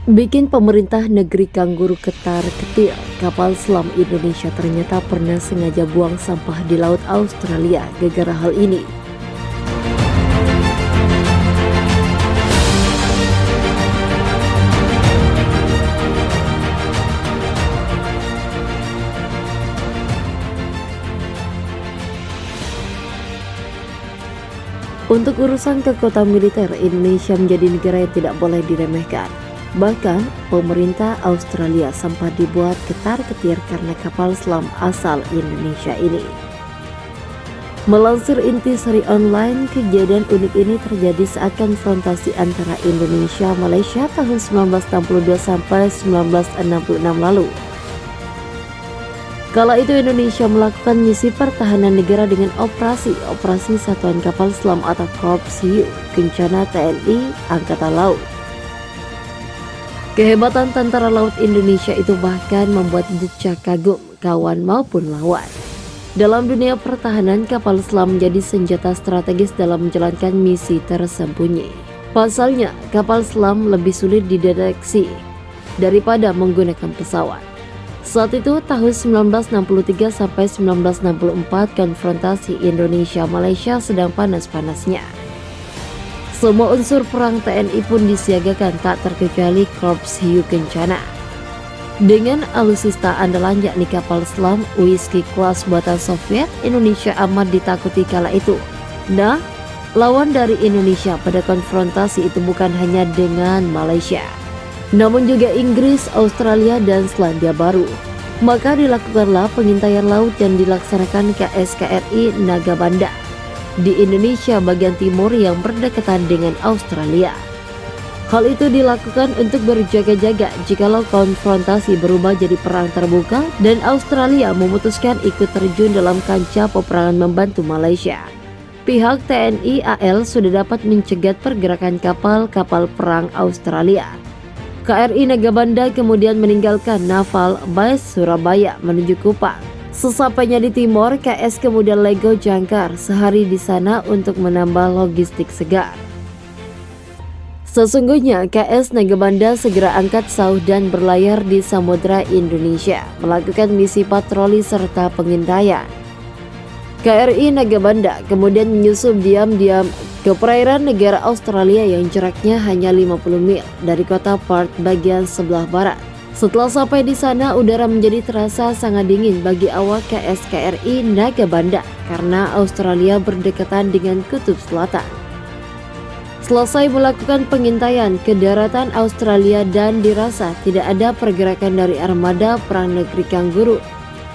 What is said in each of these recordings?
Bikin pemerintah negeri kanguru ketar-ketir, kapal selam Indonesia ternyata pernah sengaja buang sampah di Laut Australia gara-gara hal ini. Untuk urusan kekuatan militer, Indonesia menjadi negara yang tidak boleh diremehkan. Bahkan, pemerintah Australia sempat dibuat ketar-ketir karena kapal selam asal Indonesia ini. Melansir Intisari Online, kejadian unik ini terjadi saat konfrontasi antara Indonesia-Malaysia tahun 1962 sampai 1966 lalu. Kala itu Indonesia melakukan misi pertahanan negara dengan operasi Satuan Kapal Selam atau Korps Hiu Kencana TNI Angkatan Laut. Kehebatan tentara laut Indonesia itu bahkan membuat decak kagum kawan maupun lawan. Dalam dunia pertahanan, kapal selam menjadi senjata strategis dalam menjalankan misi tersembunyi. Pasalnya, kapal selam lebih sulit dideteksi daripada menggunakan pesawat. Saat itu tahun 1963 sampai 1964 konfrontasi Indonesia-Malaysia sedang panas-panasnya. Semua unsur perang TNI pun disiagakan tak terkecuali Korps Hiu Kencana. Dengan alutsista andalan yakni kapal selam Whiskey kelas buatan Soviet, Indonesia amat ditakuti kala itu. Nah, lawan dari Indonesia pada konfrontasi itu bukan hanya dengan Malaysia, namun juga Inggris, Australia, dan Selandia Baru. Maka dilakukanlah pengintaian laut yang dilaksanakan KSKRI Nagabanda di Indonesia bagian timur yang berdekatan dengan Australia. Hal itu dilakukan untuk berjaga-jaga jikalau konfrontasi berubah jadi perang terbuka dan Australia memutuskan ikut terjun dalam kancah peperangan membantu Malaysia. Pihak TNI AL sudah dapat mencegat pergerakan kapal-kapal perang Australia. KRI Nagabanda kemudian meninggalkan Naval Base Surabaya menuju Kupang. Sesampainya di timur, KS kemudian lego jangkar sehari di sana untuk menambah logistik segar. Sesungguhnya KS Nagabanda segera angkat sauh dan berlayar di Samudra Indonesia, melakukan misi patroli serta pengintaian. KRI Nagabanda kemudian menyusup diam-diam ke perairan negara Australia yang jaraknya hanya 50 mil dari kota Perth bagian sebelah barat. Setelah sampai di sana, udara menjadi terasa sangat dingin bagi awak KSKRI Nagabanda karena Australia berdekatan dengan kutub selatan. Selesai melakukan pengintaian ke daratan Australia dan dirasa tidak ada pergerakan dari armada perang negeri kanguru,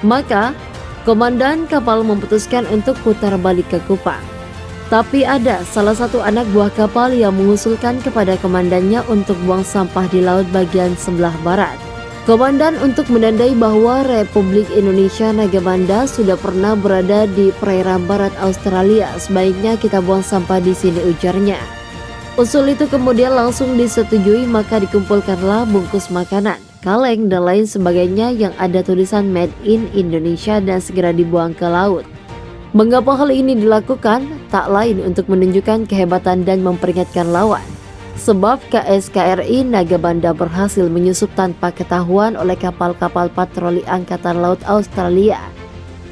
maka komandan kapal memutuskan untuk putar balik ke Kupang. Tapi ada salah satu anak buah kapal yang mengusulkan kepada komandannya untuk buang sampah di laut bagian sebelah barat. Komandan untuk menandai bahwa Republik Indonesia Nagabanda sudah pernah berada di perairan barat Australia, sebaiknya kita buang sampah di sini, ujarnya. Usul itu kemudian langsung disetujui, maka dikumpulkanlah bungkus makanan, kaleng dan lain sebagainya yang ada tulisan Made in Indonesia dan segera dibuang ke laut. Mengapa hal ini dilakukan? Tak lain untuk menunjukkan kehebatan dan memperingatkan lawan. Sebab KSKRI Nagabanda berhasil menyusup tanpa ketahuan oleh kapal-kapal patroli Angkatan Laut Australia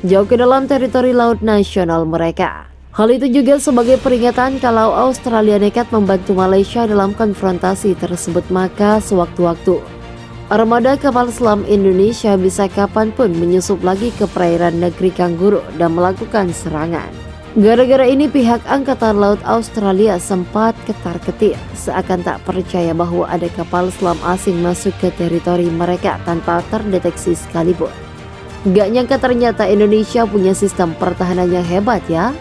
jauh ke dalam teritori laut nasional mereka. Hal itu juga sebagai peringatan kalau Australia nekat membantu Malaysia dalam konfrontasi tersebut, maka sewaktu-waktu armada kapal selam Indonesia bisa kapanpun menyusup lagi ke perairan negeri kanguru dan melakukan serangan. Gara-gara ini pihak Angkatan Laut Australia sempat ketar-ketir, seakan tak percaya bahwa ada kapal selam asing masuk ke teritori mereka tanpa terdeteksi sekalipun. Gak nyangka ternyata Indonesia punya sistem pertahanan yang hebat ya.